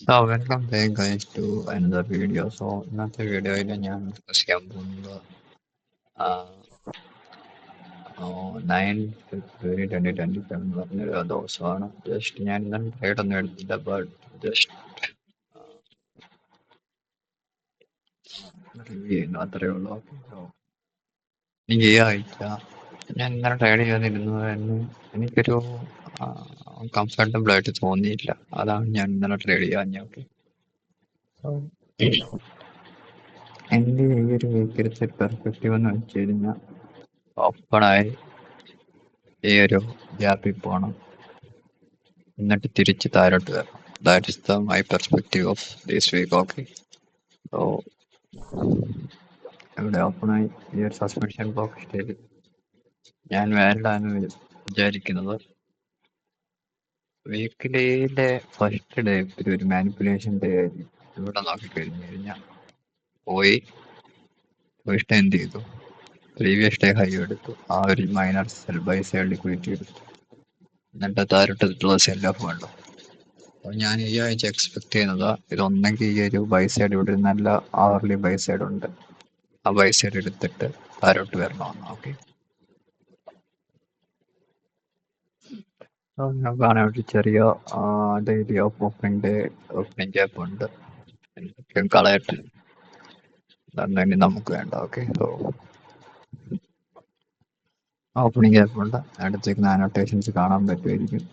Welcome back guys to another video. ഇന്നത്തെ വീഡിയോയിൽ ഞാൻ ഡിസ്കസ് ചെയ്യാൻ പോകുന്നത് 9 ഫെബ്രുവരി 2025 എന്ന് പറഞ്ഞൊരു ദിവസമാണ്. ജസ്റ്റ് ഞാൻ ഇന്നലെ ട്രേഡ് ഒന്നും എടുത്തില്ല, ബട്ട് ജസ്റ്റ് റിവ്യൂ ചെയ്യുന്നു, അത്രയേ ഉള്ളൂ. എനിക്ക് ഈ ആഴ്ച ഞാൻ ഇന്നലെ ട്രേഡ് ചെയ്തിരുന്നത് തന്നെ എനിക്കൊരു കംഫർട്ടബിൾ ആയിട്ട് തോന്നിയില്ല. അതാണ് ഞാൻ ഇന്നലെ ട്രേഡ് ചെയ്യാൻ. ഓക്കെ, എൻ്റെ ഈ ഒരു വീക്കിലത്തെ പെർസ്പെക്റ്റീവ് എന്ന് വെച്ച് കഴിഞ്ഞാൽ ഓപ്പണായി ഈ ഒരു ഗ്യാപ്പിൽ പോകണം, എന്നിട്ട് തിരിച്ച് താഴോട്ട് വരണം. That is the my perspective of this week. Okay, so ഇവിടെ ഓപ്പണായി ഈ ഒരു സസ്പെൻഷൻ ബ്ലോക്ക് സ്റ്റേജിൽ ഞാൻ വേണ്ടാന്ന് വിചാരിക്കുന്നത് വീക്കിലിയിലെ ഫസ്റ്റ് ഡേ ഒരു മാനിപ്പുലേഷൻ ഡേ ആയിരിക്കും. ഇവിടെ നോക്കിക്കഴിഞ്ഞു കഴിഞ്ഞാൽ ഫസ്റ്റ് എന്ത് ചെയ്തു, പ്രീവിയസ് ഡേ ഹൈ എടുത്തു, ആ ഒരു minor sell buy side liquidity എടുത്തു, എന്നിട്ട് താഴോട്ടുള്ള സെൽ ഓഫ് വേണ്ടു. അപ്പോൾ ഞാൻ ഈ ആഴ്ച എക്സ്പെക്ട് ചെയ്യുന്നത് ഇതൊന്നെങ്കിൽ ഈ ഒരു ബൈ സൈഡ്, ഇവിടെ ഒരു നല്ല അവർലി ബൈ സൈഡ് ഉണ്ട്, ആ ബൈ സൈഡ് എടുത്തിട്ട് താഴോട്ട് വരണമെന്ന്. ഓക്കെ, നോക്കുകയാണെങ്കിൽ ഒരു ചെറിയ ഡെയിലി ഓപ്പണിംഗ് ഗ്യാപ്പ് ഉണ്ട്, എന്തൊക്കെയും കളയട്ടെ, അതൊന്നും ഇനി നമുക്ക് വേണ്ട. ഓക്കെ, സോ ഓപ്പണിംഗ് ഗ്യാപ്പ് ഉണ്ട്, അടുത്തേക്ക് അനോട്ടേഷൻസ് കാണാൻ പറ്റുമായിരിക്കും.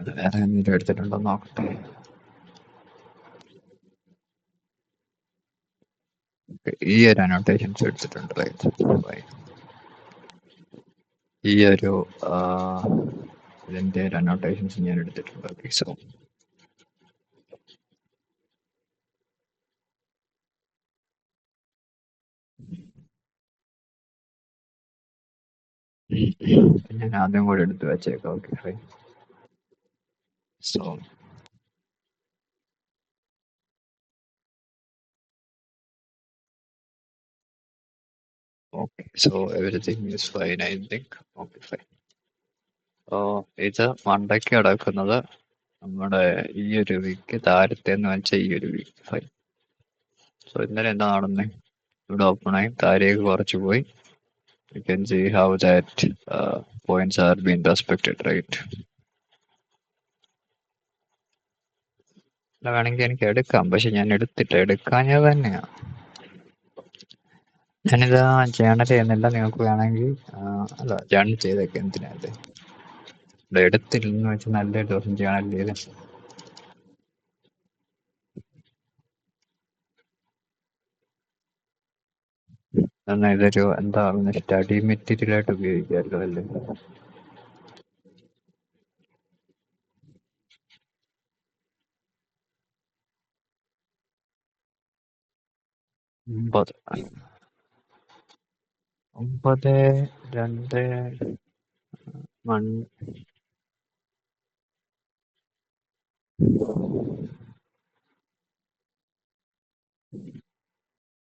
വേറെ എന്തെങ്കിലും എടുത്തിട്ടുണ്ടോ നോക്കട്ടെ. ഈ ഒരു അനോട്ടേഷൻസ് എടുത്തിട്ടുണ്ട്, റൈറ്റ്. ഈ ഒരു ഇതിന്റെ അനോട്ടേഷൻസ് ഞാൻ എടുത്തിട്ടുണ്ട്. ഓക്കെ, സോ ഞാൻ ആദ്യം കൂടെ എടുത്ത് വെച്ചേക്കാം. Okay, fine. So okay, so everything is fine, I think. Okay, fine. ഇത് മണ്ടയ്ക്ക് കിടക്കുന്നത് നമ്മുടെ ഈ ഒരു വീക്ക് താരത്തെന്ന് വെച്ചാൽ ഈ ഒരു വീക്ക്. ഫൈൻ. സോ ഇന്നലെ എന്താ നടന്നത്, ഇവിടെ ഓപ്പണായി താരേക്ക് കുറച്ച് പോയി. You can see how that points are been respected, right. വേണമെങ്കിൽ എനിക്ക് എടുക്കാം, പക്ഷെ ഞാൻ എടുത്തിട്ട് എടുക്കാഞ്ഞത് തന്നെയാണ്. ഞാനിത് ജേണൽ ചെയ്യുന്നില്ല, നിങ്ങൾക്ക് വേണമെങ്കിൽ അല്ല ജേണൽ ചെയ്തേക്കെ, എന്തിനാത് ഇവിടെ എടുത്തില്ലെന്ന് വെച്ചാൽ നല്ലൊരു ദിവസം ജേണൽ ചെയ്ത്. എന്നാൽ ഇതൊരു എന്താ സ്റ്റഡി മെറ്റീരിയൽ ആയിട്ട് ഉപയോഗിക്കാമല്ലോ അല്ലേ. ഒമ്പത് 9/2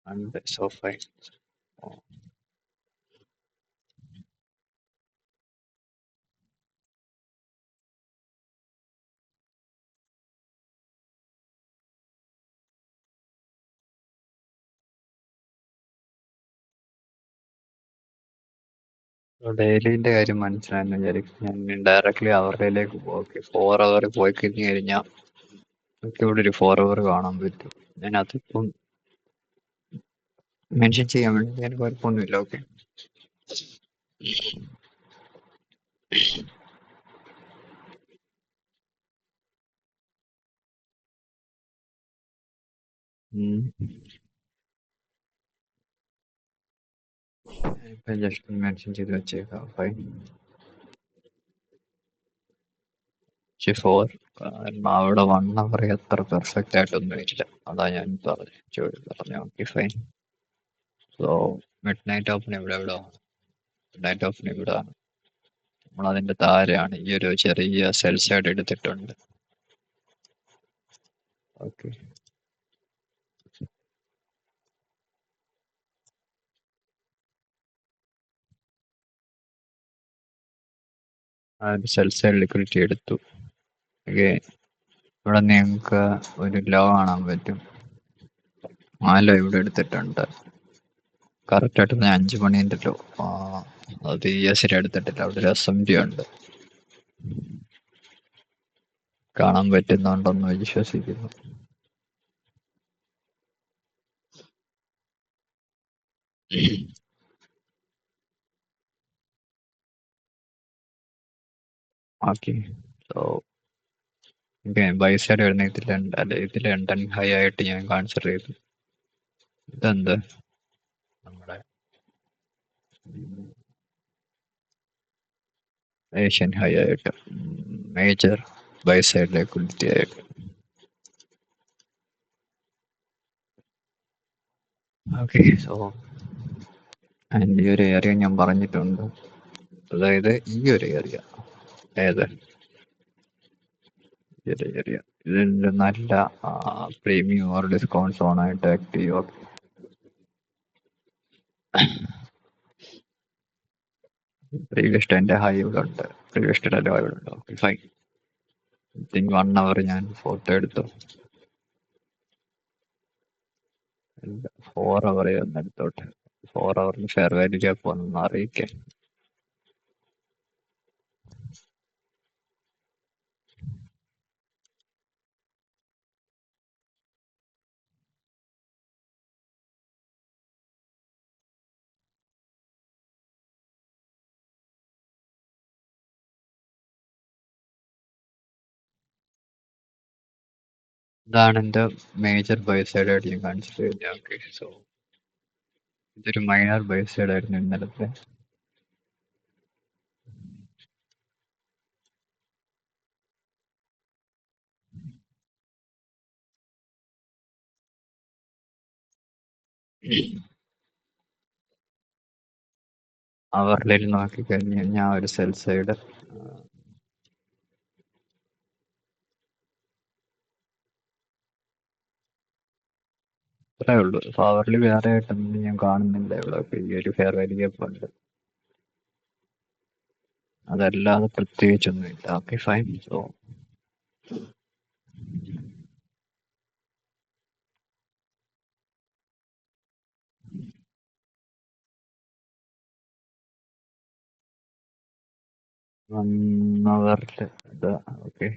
മൺഡേ. So fine. ഡെയിലിന്റെ കാര്യം മനസ്സിലായെന്ന് വിചാരിക്കും. ഞാൻ ഡയറക്റ്റ്ലി അവറിലേക്ക് പോയി 4 അവർ പോയി കഴിഞ്ഞ് കഴിഞ്ഞാൽ നമുക്ക് ഇവിടെ ഒരു 4 അവർ കാണാൻ പറ്റും. ഞാൻ അതിപ്പം മെൻഷൻ ചെയ്യാൻ വേണ്ടി ഞാൻ കുഴപ്പമൊന്നുമില്ല. ഓക്കെ, ഇപ്പം ജസ്റ്റ് മെൻഷൻ ചെയ്ത് വെച്ചേക്കാം. ഫൈൻ. 4 കാരണം അവിടെ 1 അവർ അത്ര പെർഫെക്റ്റ് ആയിട്ടൊന്നും ഇല്ല, അതാ ഞാൻ പറഞ്ഞു. Okay, fine. So mid night open ഇവിടെ നൈറ്റ് ഓപ്പൺ ഇവിടെ നമ്മളതിന്റെ താഴെയാണ് ഈ ഒരു ചെറിയ സെൽ സൈഡ് എടുത്തിട്ടുണ്ട്. ഓക്കെ, ആ ഒരു സെൽ സൈഡ് ലിക്വിഡിറ്റി എടുത്തു. ഇവിടെ നിങ്ങൾക്ക് ഒരു ലോ കാണാൻ പറ്റും. ആ ലോ ഇവിടെ എടുത്തിട്ടുണ്ട്. കറക്റ്റ് ആയിട്ട് ഞാൻ 5 മണീൻ്റെ ലോ. അത് ESL എടുത്തിട്ടില്ല. അവിടെ ഒരു SMT ഉണ്ട്. കാണാൻ പറ്റുന്നുണ്ടെന്ന് വിശ്വസിക്കുന്നു. ഓക്കെ. സോ ബൈ സൈഡ് വരുന്ന ഇതിലുണ്ട്. അല്ല, ഇതിൽ ലണ്ടൻ ഹൈ ആയിട്ട് ഞാൻ കൺസിഡർ ചെയ്തു. ഇതെന്ത് നമ്മുടെ ഏഷ്യൻ ഹൈ ആയിട്ട് മേജർ ബൈ സൈഡിലേക്ക് ഉയർത്തിയായിട്ട്. ഓക്കെ. സോ ഈ ഒരു ഏരിയ ഞാൻ പറഞ്ഞിട്ടുണ്ട്. അതായത് ഈ ഒരു ഏരിയ, ഏത് ഈ ഒരു ഏരിയ, ഇതിൻ്റെ നല്ല പ്രീമിയം ഓർ ഡിസ്കൗണ്ട് സോണായിട്ട് ആക്ട് ചെയ്യും. പ്രീവിയസ് എൻ്റെ ഹൈ ഇവിടെ ഉണ്ട്, പ്രീവിയസ് ലോ ഇവിടെ ഉണ്ട്. Okay fine. തിങ്ക് 1 അവർ ഞാൻ ഫോട്ടോ എടുത്തു. 4 അവർ ഒന്ന് എടുത്തോട്ടെ. 4 അവറിൽ ഫെയർ വാല്യൂ ഗ്യാപ്പ് വന്നൊന്ന് അറിയിക്കേ. ഇതാണ് എൻ്റെ മേജർ ബൈ സൈഡ് ആയിട്ട് ഞാൻ കൺസിഡർ ചെയ്യുന്നത്. ഓക്കെ. സോ ഇതൊരു മൈനർ ബൈ സൈഡ് ആയിരുന്നു ഇന്നലത്തെ. അവരിൽ നോക്കിക്കഴിഞ്ഞാൽ ഞാൻ ഒരു സെൽ സൈഡ് അത്രേ ഉള്ളൂ. അവരിൽ വേറെ ആയിട്ടൊന്നും ഞാൻ കാണുന്നില്ല. ഇവിടെ ഈ ഒരു ഫെയർ വാല്യൂ ഗ്യാപ്പ് ഉണ്ട്, അതല്ലാതെ പ്രത്യേകിച്ചൊന്നുമില്ല. Okay fine. സോ 1 അവറിൽ ഇത് ഓക്കെ.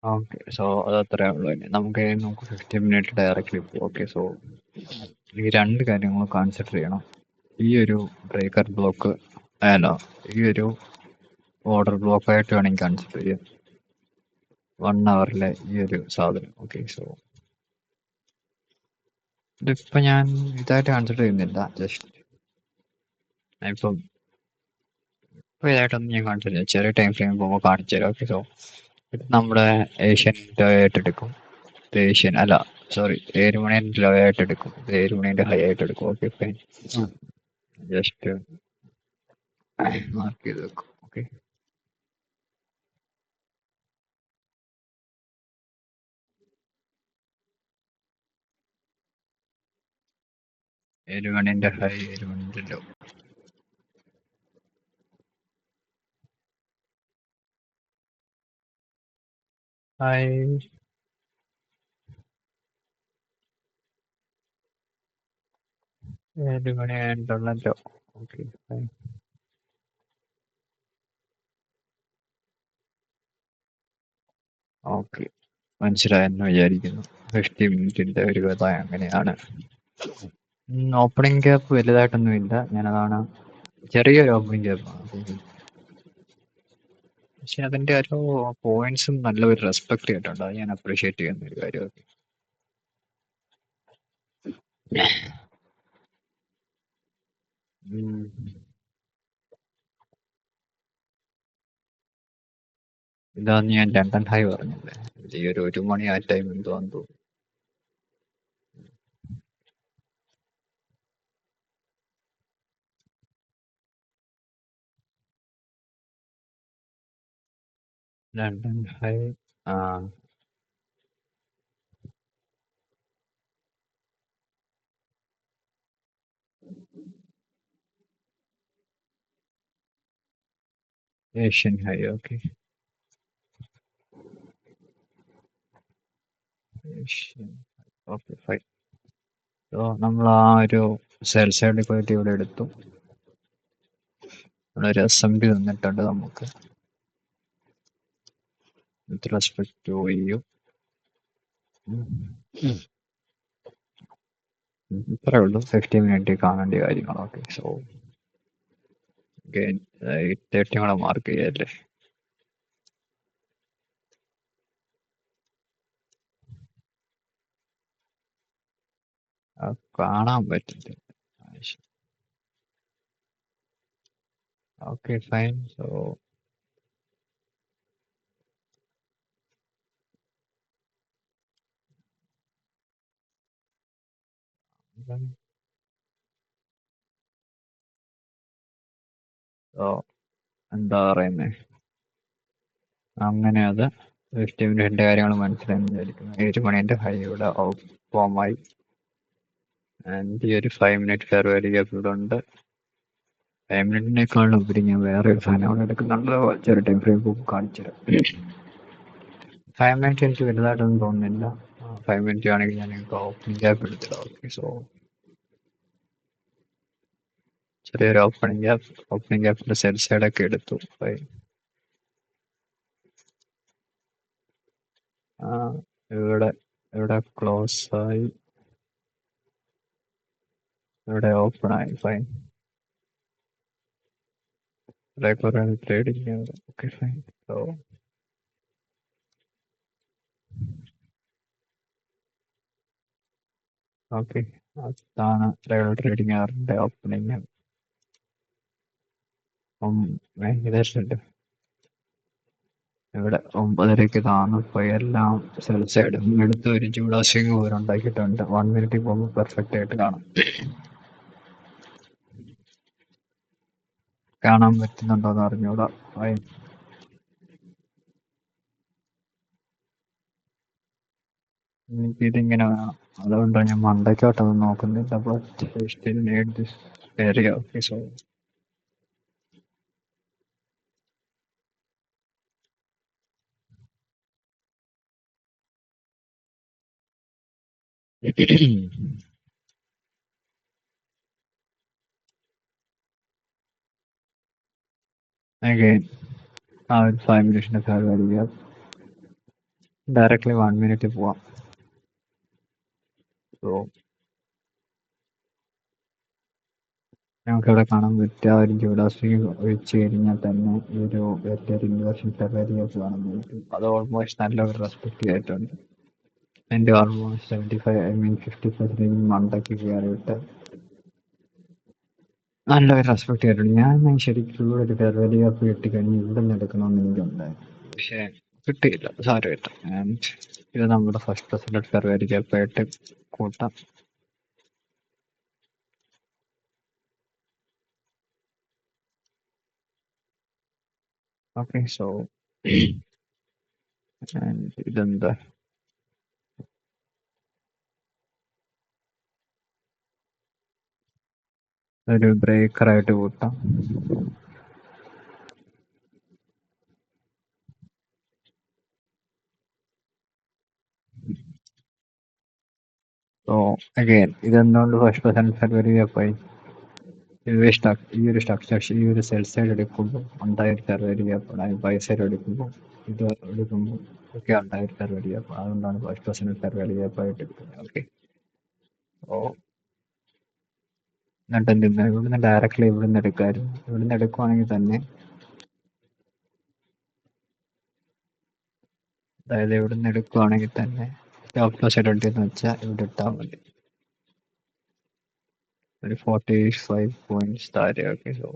ഓക്കെ. സോ അത് അത്രേ ഉള്ളൂ. ഇനി നമുക്ക് 15 മിനിറ്റ് ഡയറക്റ്റ്ലി പോകും. ഓക്കെ. സോ ഈ രണ്ട് കാര്യങ്ങൾ കൺസിഡർ ചെയ്യണം. ഈ ഒരു ബ്രേക്കർ ബ്ലോക്ക് അല്ല, ഈ ഒരു ഓർഡർ ബ്ലോക്ക് ആയിട്ട് വേണമെങ്കിൽ കൺസിഡർ ചെയ്യാം 1 അവറിലെ ഈ ഒരു സാധനം. ഓക്കെ. സോ ഇതിപ്പോൾ ഞാൻ ഇതായിട്ട് കൺസിഡർ ചെയ്യുന്നില്ല. ജസ്റ്റ് ഇപ്പം ഇതായിട്ടൊന്നും ഞാൻ കാണിച്ചു തരാം. ചെറിയ ടൈം ഫ്രെയിം പോകുമ്പോൾ കാണിച്ചു തരാം. ഓക്കെ. സോ ഇത് നമ്മുടെ ഏഷ്യൻ ലോ ആയിട്ട് എടുക്കും. ഇത് ഏഷ്യൻ അല്ല, സോറി, 7 മണീൻ്റെ ലോ ആയിട്ട് എടുക്കും. ഇത് 7 മണീൻ്റെ ഹൈ ആയിട്ട് എടുക്കും. Okay fine. ജസ്റ്റ് മാർക്ക് ചെയ്ത് വെക്കും. ഓക്കെ. 7 മണീൻ്റെ ഹൈ, 7 മണീൻ്റെ ലോ. ഹൈ 7 മണി ആയിട്ടുള്ള ലോ. Okay fine. ഓക്കെ, മനസ്സിലായെന്ന് വിചാരിക്കുന്നു. 50 മിനിറ്റിൻ്റെ ഒരു കഥ അങ്ങനെയാണ്. Opening gap വലുതായിട്ടൊന്നുമില്ല. ഞാനതാണ് ചെറിയൊരു ഓപ്പണിംഗ് ഗ്യാപ്പാണ്. പക്ഷെ അതിൻ്റെ ഓരോ പോയിന്റ്സും നല്ലൊരു റെസ്പെക്ട് ചെയ്തിട്ടുണ്ട്. അത് ഞാൻ അപ്രീഷിയേറ്റ് ചെയ്യുന്ന ഒരു കാര്യമാണ്. ഇതാന്ന് ഞാൻ ലണ്ടൻ ഹൈ പറഞ്ഞില്ലേ. ഈ ഒരു മണി ആ ടൈം എന്തോന്ന് തോന്നുന്നു. ലണ്ടൻ ഹൈ ആ Asian high. Okay. Asian. Okay fine. So നമ്മൾ ആ ഒരു സെൽ സൈഡ് പോയിട്ട് ഇവിടെ എടുത്തു. ഇവിടെ ഒരു അസംബ്ലി തന്നിട്ടുണ്ട് നമുക്ക് വിത്ത് റെസ്പെക്ട് ടു യു. ഇത്രേ ഉള്ളൂ 50 മിനിറ്റ് കാണേണ്ട കാര്യങ്ങൾ. ഓക്കെ. സോ 30 കൂടെ മാർക്ക് ചെയ്യല്ലേ. കാണാൻ പറ്റില്ല. Okay fine. സോ എന്താ പറയുന്നേ, അങ്ങനെ അത് 50 മിനിറ്റിന്റെ കാര്യങ്ങൾ മനസ്സിലായെന്ന് വിചാരിക്കുന്നു. 7 മണിന്റെ ഹൈ ഇവിടെ ഫോമായി. ആൻഡ് ഈ ഒരു 5 മിനിറ്റ് ഫെയർവെൽ ഗ്യാപ്പ് ഇവിടെ ഉണ്ട്. 5 മിനിറ്റിനേക്കാളും ഉപരി ഞാൻ വേറെ ഒരു സാധനം അവിടെ എടുക്കുന്നുണ്ട്. ചെറിയ ടൈം ഫ്രെയിം കാണിച്ചു തരാം. 5 മിനിറ്റ് എനിക്ക് വലുതായിട്ടൊന്നും തോന്നുന്നില്ല. 5 മിനിറ്റ് ആണെങ്കിൽ ഞാൻ ഓപ്പണിംഗ് ഗ്യാപ്പ് എടുത്തില്ല. ഓക്കെ. സോ ചെറിയൊരു ഓപ്പണിംഗ് ഗ്യാപ്പിന്റെ സെൽ സൈഡൊക്കെ എടുത്തു. ഇവിടെ ഇവിടെ ക്ലോസ് ആയി, ഇവിടെ ഓപ്പൺ ആയി. ഫൈൻ. ഇവിടെ കുറെ trading. Okay fine. So okay, അതാണ് ട്രേഡിങ് ആറിന്റെ ഓപ്പണിങ്. ഏകദേശം ഇവിടെ 9:30 താന്നിപ്പോ എല്ലാം സെൽ സൈഡ് എടുത്ത് ഒരു ജൂഡാസിങ് പോലെ ഉണ്ടാക്കിയിട്ടുണ്ട്. 1 മിനിറ്റ് പോകുമ്പോൾ പെർഫെക്റ്റ് ആയിട്ട് കാണാൻ പറ്റുന്നുണ്ടോന്ന് അറിഞ്ഞൂടാ. എനിക്കിതിങ്ങനെ വേണം, അതുകൊണ്ടാണ് ഞാൻ മണ്ടയ്ക്കോട്ടൊന്നും നോക്കുന്നില്ല. But still need this area. Okay. So again ആ ഒരു 5 മിനിറ്റിന്റെ ഫെയർവെൽ ഡയറക്ട്ലി 1 മിനിറ്റ് പോവാം. സോ നമുക്കിവിടെ കാണാൻ പറ്റുക ഒരു ജൂഡാസ്ട്രി ഒഴിച്ചു കഴിഞ്ഞാൽ തന്നെ ഈ ഒരു വലിയൊരു ഇൻവേർഷൻ ഫെയർവെൽ കാണാൻ പറ്റും. അത് ഓൾമോസ്റ്റ് നല്ലൊരു റെസ്പെക്ട് ആയിട്ടുണ്ട്. എൻ്റെ ഓൾമോസ്റ്റ് 50% മണ്ടയ്ക്ക് കയറിയിട്ട് നല്ലൊരു റെസ്പെക്ട് ആയിട്ടുണ്ട്. ഞാൻ ശരിക്കും ഒരു ഫെയർവെൽ കിട്ടിക്കഴിഞ്ഞ് ഇവിടെ നിന്ന് എടുക്കണമെന്ന് എനിക്കുണ്ടായിരുന്നു, പക്ഷേ കിട്ടിയില്ല. സാരമില്ല. ആൻഡ് ഇത് നമ്മുടെ ഫസ്റ്റ് പ്രസിഡന്റ് ഫെയർവെൽ ആയിട്ട് കൂട്ടാം. ഓക്കെ. സോ ഇതെന്താ, ഒരു ബ്രേക്കറായിട്ട് കൂട്ടാം. സോ അഗൈൻ ഇതെന്തുകൊണ്ട് ഫസ്റ്റ് പ്രസിഡന്റ് ഫെയർവെൽ പോയി, ഈ ഒരു സ്ട്രക്ചർ ഈ ഒരു സെൽ സൈഡ് എടുക്കുമ്പോൾ ഉണ്ടായൊരു ഫെയർവെൽ ബൈ സൈഡ് എടുക്കുമ്പോൾ ഇത് എടുക്കുമ്പോൾ ഒക്കെ ഉണ്ടായൊരു ഫെയർവെൽ. അതുകൊണ്ടാണ് ഫസ്റ്റ് പ്രസിഡന്റ് ഫെയർവെൽ ആയിട്ട് എടുക്കുന്നത്. ഓക്കെ. ഓ എന്നിട്ട് എന്തിനാ ഇവിടുന്ന് ഡയറക്റ്റ്ലി ഇവിടുന്ന് എടുക്കാമായിരുന്നു. ഇവിടുന്ന് എടുക്കുവാണെങ്കിൽ തന്നെ, അതായത് ഇവിടുന്ന് എടുക്കുവാണെങ്കിൽ തന്നെ സ്റ്റോപ്പ് ലോസ് ഇടേണ്ടതെന്ന് വെച്ചാൽ ഇവിടെ ഇട്ടാൽ മതി. ഒരു 45 പോയിന്റ്സ് താഴെ. ഓക്കെ. സോ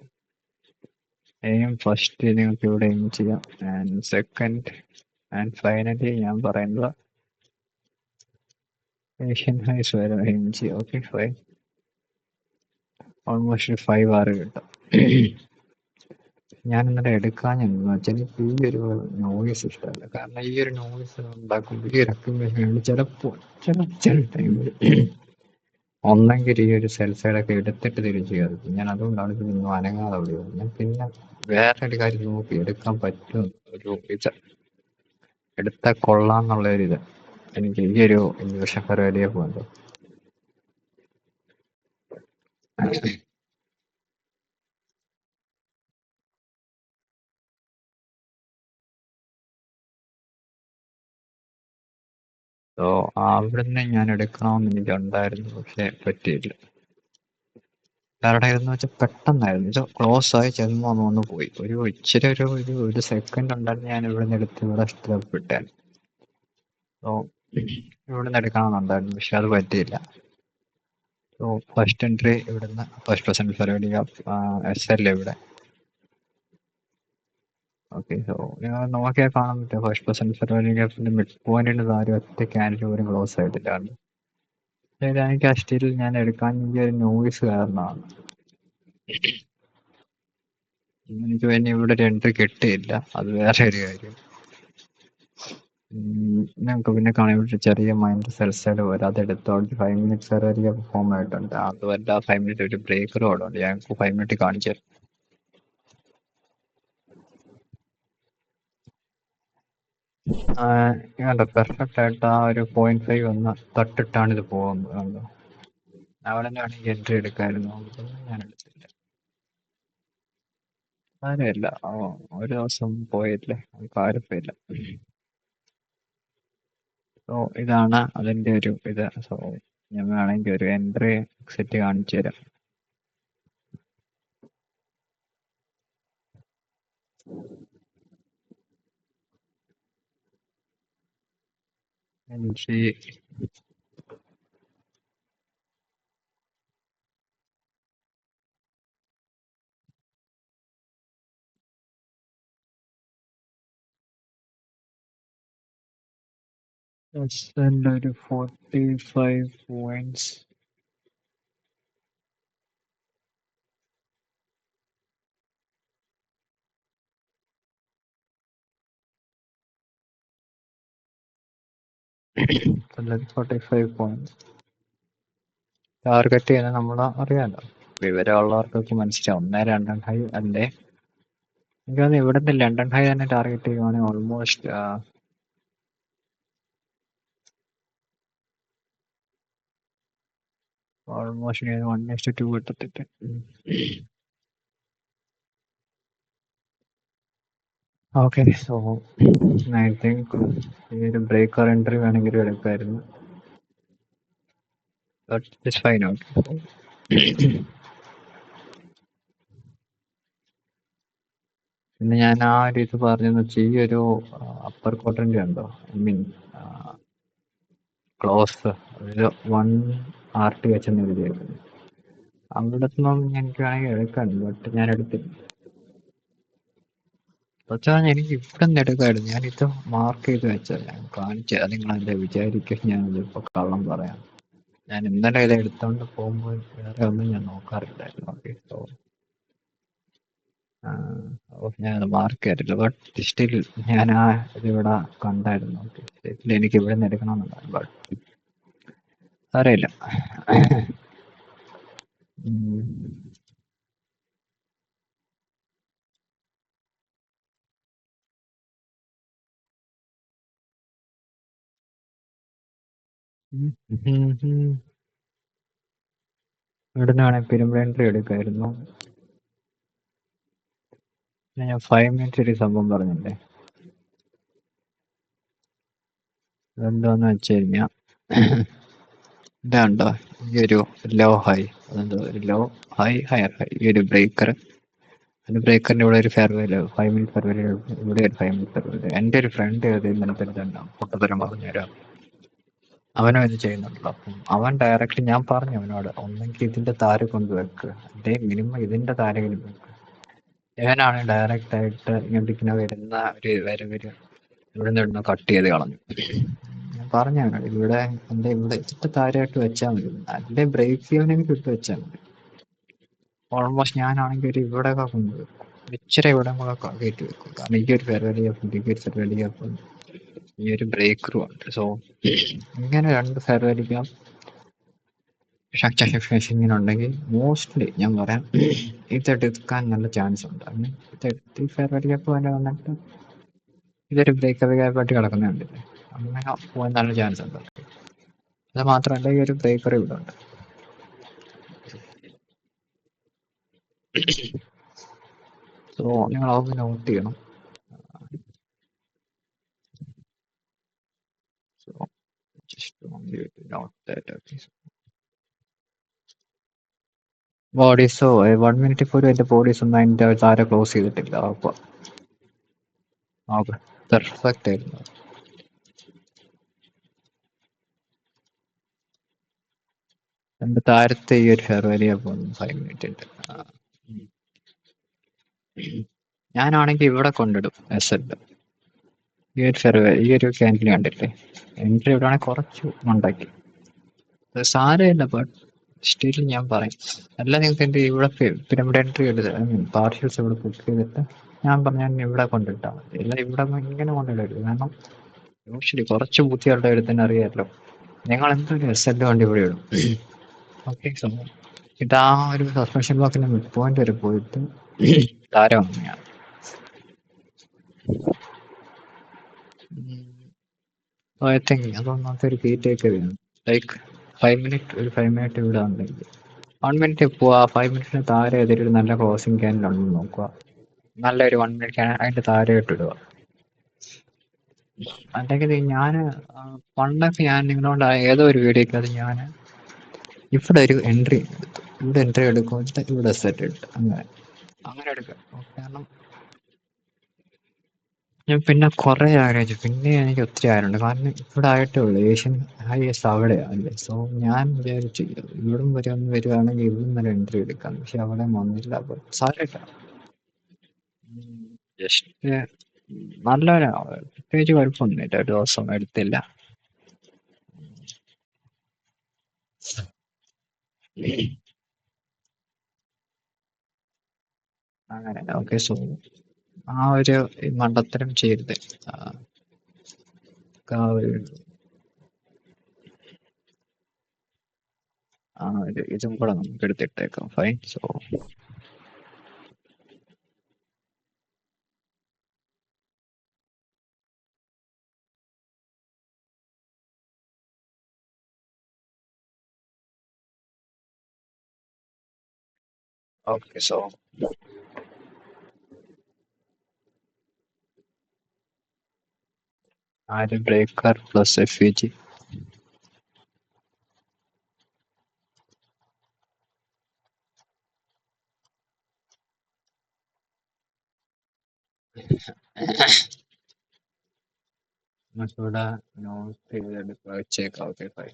ഫസ്റ്റ് നിങ്ങൾക്ക് ഇവിടെ എയിം ചെയ്യാം. ആൻഡ് സെക്കൻഡ് ആൻഡ് ഫൈനലി ഞാൻ പറയുന്നത് ഏഷ്യൻ ഹൈസ് വരെ എയിം ചെയ്യാം. Okay fine. ഓൾമോസ്റ്റ് 5 ആറ് കിട്ടും. ഞാൻ ഇന്നലെ എടുക്കാഞ്ഞെന്ന് വെച്ചാൽ ഈ ഒരു നോയിസ് ഇഷ്ടമല്ല. കാരണം ഈ ഒരു നോയിസ് ഉണ്ടാക്കുമ്പോൾ ഈ ഒരു അക്യുമുലേഷൻ ചിലപ്പോൾ ചില ടൈമിൽ ഒന്നെങ്കിൽ ഈ ഒരു സെൽ സൈഡൊക്കെ എടുത്തിട്ട് തിരിച്ചു കയറി. ഞാൻ അതുകൊണ്ടാണ് ഇതൊന്നും അനങ്ങാതെ അവിടെ ഇരുന്നത്. പിന്നെ വേറെ ഒരു കാര്യം നോക്കി എടുക്കാൻ പറ്റും, ഒരു ഇത് എടുത്താൽ കൊള്ളാന്നുള്ളൊരിത് എനിക്ക് ഈ ഒരു ഇൻഡക്ഷൻ പരിപാടിയെ പോകുന്നത്. സോ അവിടുന്ന് ഞാൻ എടുക്കണമെന്ന് എനിക്കുണ്ടായിരുന്നു, പക്ഷെ പറ്റിയില്ല. കാരണം ഇതെന്ന് വെച്ചാൽ പെട്ടെന്നായിരുന്നു ഇത് ക്ലോസ് ആയി ചെന്ന് വന്ന് പോയി. ഒരു ഇച്ചിരി ഒരു സെക്കൻഡ് ഉണ്ടായിരുന്നു, ഞാൻ ഇവിടുന്ന് എടുത്ത് ഇവിടെ സ്ഥിരപ്പെട്ടെ. സോ ഇവിടുന്ന് എടുക്കണമെന്നുണ്ടായിരുന്നു, പക്ഷെ അത് പറ്റിയില്ല. സോ ഫസ്റ്റ് എൻട്രി ഇവിടുന്ന് ഫസ്റ്റ് പെർസെന്റ് പരിപാടി എസ് എൽ ഇവിടെ. ഓക്കെ, സോ നിങ്ങൾ നോക്കിയാൽ കാണാൻ പറ്റും ഫസ്റ്റ് പെർസെന്റ് പരിപാടി മിഡ് പോയിന്റിന് താരം ഒറ്റ ക്യാൻഡിൽ പോലും ക്ലോസ് ആയിട്ടില്ല. എനിക്ക് ആ സ്റ്റിൽ ഞാൻ എടുക്കാൻ ഒരു നോയ്സ് കാരണമാണ്. എനിക്ക് പിന്നെ ഇവിടെ ഒരു എൻട്രി കിട്ടിയില്ല, അത് വേറെ ഒരു കാര്യം. ഞങ്ങൾക്ക് പിന്നെ കാണാൻ ഇവിടെ ചെറിയ മൈൻഡ് സെൽസൈഡ് വരും, അത് എടുത്തോണ്ട് 5 മിനിറ്റ്സ് വരെ പെർഫോം ആയിട്ടുണ്ട്. അതുമല്ല 5 മിനിറ്റ് ഒരു ബ്രേക്കർ ഓടും, ഞങ്ങൾക്ക് 5 മിനിറ്റ് കാണിച്ചു തരും. പെർഫെക്റ്റ് ആയിട്ട് ആ ഒരു 0.5 ഒന്ന് തട്ടിട്ടാണ് ഇത് പോകുന്നത്. കണ്ടോ, അവിടെ തന്നെയാണ് എൻട്രി എടുക്കായിരുന്നു, ഞാൻ എടുത്തില്ല. കാര്യമില്ല, ഒരു ദിവസം പോയില്ലേ, അത് കാര്യമില്ല. സോ ഇതാണ് അതിന്റെ ഒരു ഇത്. സോ ഞാൻ വേണമെങ്കിൽ ഒരു എൻട്രി എക്സിറ്റ് കാണിച്ചു തരാം. എൻട്രി ഒരു 45 പോയിന്റ്സ്. ടാർഗറ്റ് ചെയ്യുന്നത് നമ്മൾ അറിയാലോ, വിവരമുള്ളവർക്കൊക്കെ മനസ്സിലാവും. 1, 2 ഹൈ അല്ലേ, എനിക്ക് തോന്നുന്നു ഇവിടുന്ന് ലണ്ടൻ ഹൈ തന്നെ ടാർഗറ്റ് ചെയ്യുവാണെങ്കിൽ ഓൾമോസ്റ്റ് 1:2 കിട്ടത്തിട്ട്. ഓക്കെ, സോ ഐ തിങ്ക് ഈ ഒരു ബ്രേക്കർ എൻട്രി വേണമെങ്കിൽ എടുക്കായിരുന്നു, ബട്ട് ഇറ്റ്സ് ഫൈൻ ഔട്ട്. പിന്നെ ഞാൻ ആ ഒരു ഇത് പറഞ്ഞെന്ന് വെച്ചാൽ ഈ ഒരു അപ്പർ ക്വാഡ്രന്റ് ഉണ്ടോ, ഐ മീൻ ക്ലോസ് ഒരു 1 RT വെച്ചെന്ന് എഴുതിയേക്കുന്നു. അവിടെ നിന്നും എനിക്ക് വേണമെങ്കിൽ എടുക്കാൻ, ബട്ട് ഞാൻ എടുത്തില്ല. പക്ഷേ എനിക്ക് ഇവിടെ നിന്ന് എടുക്കാമായിരുന്നു, ഞാനിത് മാർക്ക് ചെയ്ത് വെച്ചാൽ ഞാൻ കാണിച്ചത്. നിങ്ങൾ എന്താ വിചാരിക്കും ഞാനിതിപ്പോൾ കള്ളം പറയാം. ഞാൻ ഇന്നലെ ഇത് എടുത്തോണ്ട് പോകുമ്പോൾ വേറെ ഒന്നും ഞാൻ നോക്കാറില്ലായിരുന്നു. ഓക്കെ, സോ ഞാനത് മാർക്ക് ചെയ്തിട്ടില്ല, ബട്ട് സ്റ്റിൽ ഞാൻ ആ ഇതിവിടെ കണ്ടായിരുന്നു. ഓക്കെ, സ്റ്റിൽ എനിക്ക് ഇവിടെ നിന്ന് എടുക്കണമെന്നുണ്ടായിരുന്നു, ബട്ട് അറിയില്ല. ഇവിടുന്ന് വേണേൽ പെരുമ്പ എൻട്രി എടുക്കായിരുന്നു. ഞാൻ 5 മിനിറ്റ്സ് ഒരു സംഭവം പറഞ്ഞില്ലേ, അതെന്താന്ന് വെച്ച് കഴിഞ്ഞാൽ ഇതാണ്ടോ ഈ ഒരു ലോ ഹൈ, അതെന്തോ ഒരു ലോ ഹൈ ഹയർ ഹൈ, ഈ ഒരു ബ്രേക്കർ. അതിന്റെ ബ്രേക്കറിന്റെ ഇവിടെ ഒരു ഫെയർവെൽ 5 മിനിറ്റ് ഫെയർവെൽ, ഇവിടെ ഒരു 5 മിനിറ്റ് ഫെയർവെൽ. എൻ്റെ ഒരു ഫ്രണ്ട് ഇന്നലത്തെ പൊട്ടത്തരം പറഞ്ഞുതരാം, അവനും ഇത് ചെയ്യുന്നുണ്ടല്ലോ. അപ്പം അവൻ ഡയറക്റ്റ്ലി, ഞാൻ പറഞ്ഞു അവനോട് ഒന്നെങ്കിൽ ഇതിന്റെ താര കൊണ്ടുവെക്ക്, അല്ലെ മിനിമം ഇതിന്റെ താരെങ്കിലും വെക്ക്. ഇവനാണ് ഡയറക്റ്റ് ആയിട്ട് ഇങ്ങനെ വരുന്ന ഒരു വരവര് ഇവിടുന്ന് കട്ട് ചെയ്ത് കളഞ്ഞു. ഞാൻ പറഞ്ഞു അവനോട് ഇവിടെ എന്റെ ഇവിടെ ഇതിന്റെ താരമായിട്ട് വെച്ചാൽ മതി, അല്ലെ ബ്രേക്ക് ചെയ്യാനെങ്കിൽ ഇട്ട് വെച്ചാൽ മതി. ഓൾമോസ്റ്റ് ഞാനാണെങ്കിൽ ഒരു ഇവിടെയൊക്കെ കൊണ്ടുവെക്കും, ഇച്ചിരി ഇവിടെ കൂടെ കയറ്റി വെക്കും. കാരണം ഈ ഒരു ഫെർവലിയപ്പം ഈ ഒരു ബ്രേക്കറും ഉണ്ട്. സോ ഇങ്ങനെ 2 ഫെർവലിക്കാം സ്ട്രക്ചർ ഫിനിഷിംഗ് ഉണ്ടെങ്കിൽ മോസ്റ്റ്ലി ഞാൻ പറയാം ഇതെടുക്കാൻ നല്ല ചാൻസ് ഉണ്ട്. ഇത് ഫെയർവെൽ ഗ്യാപ്പ് പോലെ വന്നിട്ട് ഇതൊരു ബ്രേക്കപ്പ് ഗ്യാപ്പായിട്ട് കിടക്കുന്ന കണ്ടില്ലേ, അങ്ങനെ പോകാൻ നല്ല ചാൻസ് ഉണ്ട്. അത് മാത്രമല്ല ഈ ഒരു ബ്രേക്കർ ഇവിടെ ഉണ്ട്. സോ നിങ്ങൾ അതൊന്ന് നോട്ട് ചെയ്യണം. So just note that. ബോഡീസോ 1 മിനിറ്റ് പോലും എന്റെ ബോഡീസ് ഒന്നും അതിന്റെ താരെ ക്ലോസ് ചെയ്തിട്ടില്ല. അപ്പൊ പെർഫെക്റ്റ് ആയിരുന്നു. എന്റെ താരത്തെ ഈ ഒരു ഫെയർവെൽ ഗ്യാപ്പ് 5 മിനിറ്റ് ഉണ്ട്. ഞാനാണെങ്കിൽ ഇവിടെ കൊണ്ടിടും എസ് എൽ. ഈ ഒരു ഈ ഒരു ക്യാൻഡിൽ കണ്ടില്ലേ, എൻട്രി ഇവിടെയാണെങ്കിൽ കുറച്ച് ഉണ്ടാക്കി. അത് സാരമില്ല, ബട്ട് സ്റ്റിൽ ഞാൻ പറയും. അല്ല നിങ്ങൾക്ക് എന്ത് ഇവിടെ പിരമിഡ് എൻട്രി എടുത്ത് പാർഷ്യൽസ് ഇവിടെ ബുക്ക് ചെയ്തിട്ട് ഞാൻ പറഞ്ഞ ഇവിടെ കൊണ്ടിട്ടാൽ മതി. അല്ല ഇവിടെ ഇങ്ങനെ കൊണ്ടിടരുത്. കാരണം യൂഷ്വലി കുറച്ച് ബുദ്ധികളുടെ എഴുത്തിന് അറിയാമല്ലോ, നിങ്ങൾ എന്തൊരു എസ് എൽ വണ്ടി ഇവിടെ ഇടും. ഓക്കെ, ഇതാ ഒരു സസ്പെൻഷൻ ബോക്സിന്റെ മിഡ് പോയിന്റ് വരെ പോയിട്ട് താരം അങ്ങനെയാണ്. ഐ തിങ്ക് അതൊന്നാമത്തെ ഒരു കീ ടേക്ക് വരുന്നു. ലൈക്ക് 5 മിനിറ്റ്, ഒരു 5 മിനിറ്റ് ഇവിടെ ഉണ്ടെങ്കിൽ 1 മിനിറ്റ് പോവാ. 5 മിനിറ്റിന് താരെ ഏതൊരു നല്ല ക്രോസിംഗ് ക്യാൻഡിൽ ഉണ്ടെന്ന് നോക്കുക. നല്ലൊരു 1 മിനിറ്റ് അതിന്റെ താരെ ഇട്ടിടുക. അല്ലെങ്കിൽ ഞാൻ പണ്ടൊക്കെ ഞാൻ നിങ്ങളോട് ഏതോ ഒരു വീഡിയോക്ക് അത് ഞാൻ ഇവിടെ ഒരു എൻട്രി എടുത്തു, ഇവിടെ എൻട്രി എടുക്കും, ഇവിടെ സെറ്റ് ഇട്ട് അങ്ങനെ അങ്ങനെ എടുക്കുക. കാരണം ഞാൻ പിന്നെ കുറെ ആലോചിച്ചു, പിന്നെ എനിക്ക് ഒത്തിരി ആരുണ്ട്. കാരണം ഇവിടെ ആയിട്ടേ ഉള്ളൂ ഏഷ്യൻ ഹൈയസ്റ്റ് അവിടെയാണ് അല്ലേ. സോ ഞാൻ വിചാരിച്ചു ഇവിടും വരുവാണെങ്കിൽ ഇവിടും നല്ല എൻട്രി എടുക്കാം. പക്ഷെ അവിടെ വന്നില്ല. അപ്പൊ സാരമില്ല, ജസ്റ്റ് നല്ലൊരു പ്രത്യേകിച്ച് കുഴപ്പമൊന്നുമില്ല. ഒരു ദിവസം എടുത്തില്ല. അങ്ങനെ ഓക്കെ. സോ ആ ഒരു മണ്ടത്തരം ചെയ്യരുത്. ആ ഒരു ഇതും കൂടെ നമുക്ക് എടുത്തിട്ടേക്കാം. ഫൈൻ. So okay. സോ ആര് ബ്രേക്കർ പ്ലസ് എഫ് നമുക്കിവിടെ നോട്ട് ചെയ്തെടുക്കുക, വെച്ചേക്കാം. Okay fine.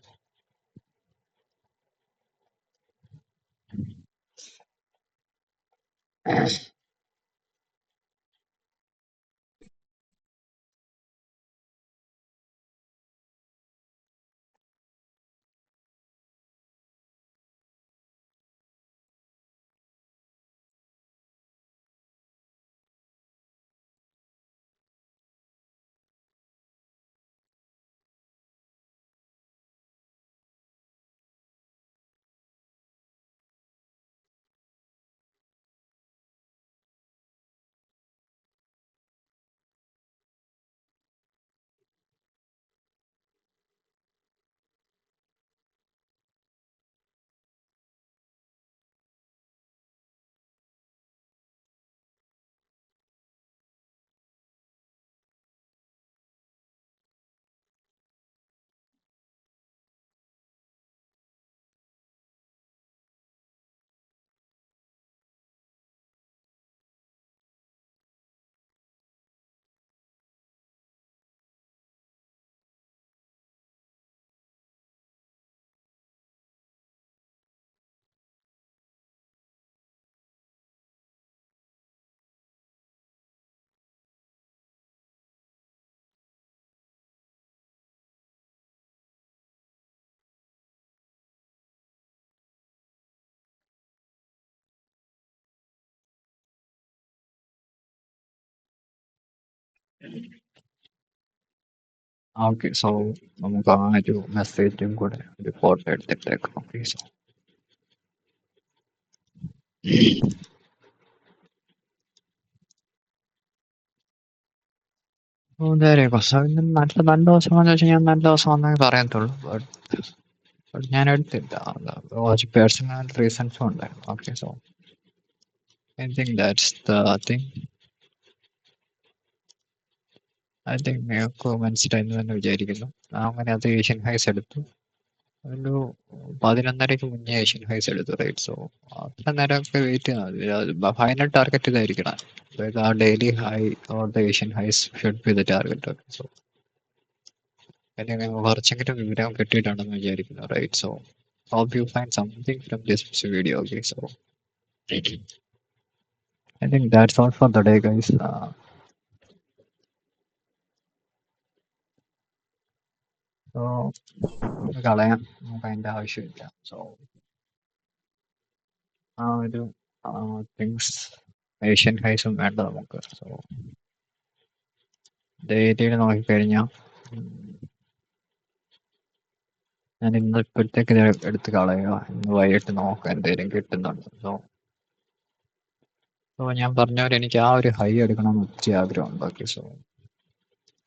ഓക്കെ. സോ നമുക്ക് ആ ഒരു മെസ്സേജും കൂടെ ഒരു ഫോട്ടോ എടുത്തിട്ടേക്കാം. Okay. So There you go. So നല്ല ദിവസമാണെന്ന് വെച്ചാൽ ഞാൻ നല്ല ദിവസമാണെന്നേ പറയത്തുള്ളൂ. But ഞാൻ എടുത്തില്ല. കുറച്ച് പേഴ്സണൽ റീസൺസും ഉണ്ടായിരുന്നു. Okay, so I think that's the thing. I think നിങ്ങൾക്ക് മനസ്സിലായെന്ന് തന്നെ വിചാരിക്കുന്നു. അങ്ങനെ അത് ഏഷ്യൻ ഹൈസ് എടുത്തു. ഒരു 11:30 മുന്നേ ഏഷ്യൻ ഹൈസ് എടുത്തു, റൈറ്റ്? സോ അത്ര നേരമൊക്കെ വെയിറ്റ് ചെയ്യണം. ഫൈനൽ ടാർഗറ്റ് ഇതായിരിക്കണം. അതായത് ആ daily high or the Asian highs should be the target. Okay, so അല്ലെങ്കിൽ നിങ്ങൾ കുറച്ചെങ്കിലും വിവരം കിട്ടിയിട്ടുണ്ടെന്ന് വിചാരിക്കുന്നു, right? So hope you find something from this video. Okay, so I think that's all for the day, guys. So കളയാം, നമുക്ക് അതിൻ്റെ ആവശ്യമില്ല. സോ ആ ഒരു തിങ്സ് ഏഷ്യൻ ഹൈസും വേണ്ട നമുക്ക്. സോ ഡെയിലിയിൽ നോക്കിക്കഴിഞ്ഞാൽ ഞാൻ ഇന്ന് ഇപ്പോഴത്തേക്ക് എടുത്ത് കളയുക. ഇന്ന് വൈകിട്ട് നോക്കാം എന്തെങ്കിലും കിട്ടുന്നുണ്ട്. സോ ഞാൻ പറഞ്ഞ പോലെ എനിക്ക് ആ ഒരു ഹൈ എടുക്കണമെന്ന് ഒത്തിരി ആഗ്രഹമുണ്ട്. ഓക്കെ, സോ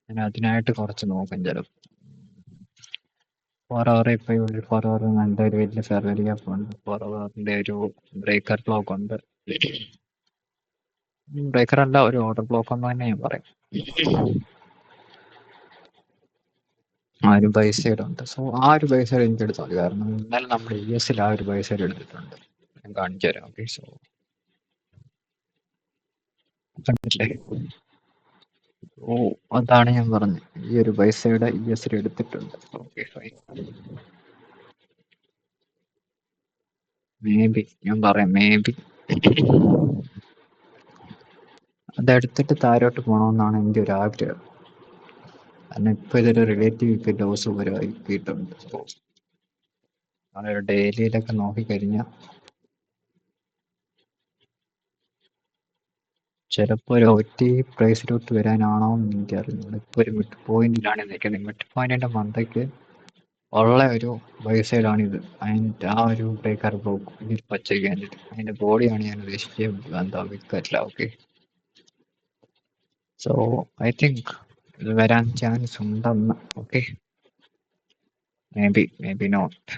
ഞാൻ അതിനായിട്ട് കുറച്ച് നോക്കും. ചിലപ്പോൾ 4 hour ഇപ്പോൾ 4 hour എൻ്റെ ഒരു വലിയ ഫെററി ഗ്യാപ്പ് ഉണ്ട്. 4 hourൻ്റെ ഒരു ബ്രേക്കർ ബ്ലോക്ക് ഉണ്ട്. ബ്രേക്കർ അല്ല, ഒരു ഓർഡർ ബ്ലോക്ക് എന്ന് തന്നെ ഞാൻ പറയും. ആ ഒരു ബൈ സൈഡ് ഉണ്ട്. സോ ആ ഒരു ബൈ സൈഡ് എനിക്ക് എടുത്താൽ മതി. കാരണം ഇന്നലെ നമ്മുടെ US ആ ഒരു ബൈ സൈഡ് എടുത്തിട്ടുണ്ട്. ഞാൻ കാണിച്ചു തരാം. ഓക്കെ, സോ കണ്ടില്ലേ? ഓ, അതാണ് ഞാൻ പറഞ്ഞത്. ഈ ഒരു ബൈ സൈഡ് US എടുത്തിട്ടുണ്ട്. Okay, fine. മേ ബി, ഞാൻ പറയാം, മേ ബി അതെടുത്തിട്ട് താഴോട്ട് പോകണമെന്നാണ് എൻ്റെ ഒരു ആഗ്രഹം. കാരണം ഇപ്പോൾ ഇതൊരു റിലേറ്റീവ് ലോസ് പോലെ ആക്കിയിട്ടുണ്ട്. സോ അതൊരു ഡെയിലിയിലൊക്കെ നോക്കിക്കഴിഞ്ഞാൽ ചിലപ്പോൾ ഒരു ഒറ്റ പ്രൈസിലോട്ട് വരാനാണോ എന്ന് എനിക്കറിയില്ല. ഇപ്പോൾ ഒരു മിഡ് പോയിന്റിലാണ് നിൽക്കുന്നത്. മിഡ് പോയിന്റിന്റെ മണ്ടയ്ക്ക് ഉള്ള ഒരു ബൈ സൈഡാണിത്. അതിൻ്റെ ആ ഒരു ബ്രേക്കർ ബ്ലോക്ക് ഇതിൽ പച്ചയ്ക്ക് അതിൻ്റെ ബോഡിയാണ് ഞാൻ ഉദ്ദേശിച്ചത്. എന്താ വിക്കറ്റില്ല. ഓക്കെ, സോ ഐ തിങ്ക് ഇത് വരാൻ ചാൻസ് ഉണ്ടെന്ന്. Okay, may be not.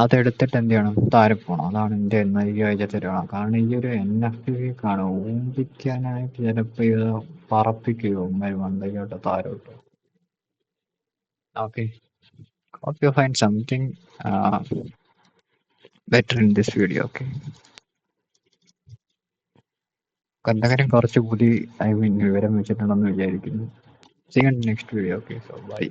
അതെടുത്തിട്ട് എന്ത് ചെയ്യണം? താഴെ പോകണം. അതാണ് എൻ്റെ ഈ ആഴ്ച തരുവാണ്. കാരണം ഈ ഒരു NFT കാണും ഊമ്പിക്കാനായിട്ട് ചിലപ്പോൾ ഇത് പറപ്പിക്കുകയോ മണ്ടയ്ക്കോട്ടോ താഴോട്ടോ. Okay, hope you find something better in this video. Okay, എന്തെങ്കിലും കുറച്ച് പുതിയ വിവരം വെച്ചിട്ടുണ്ടെന്ന് വിചാരിക്കുന്നു. See you in the next video. Okay, so bye.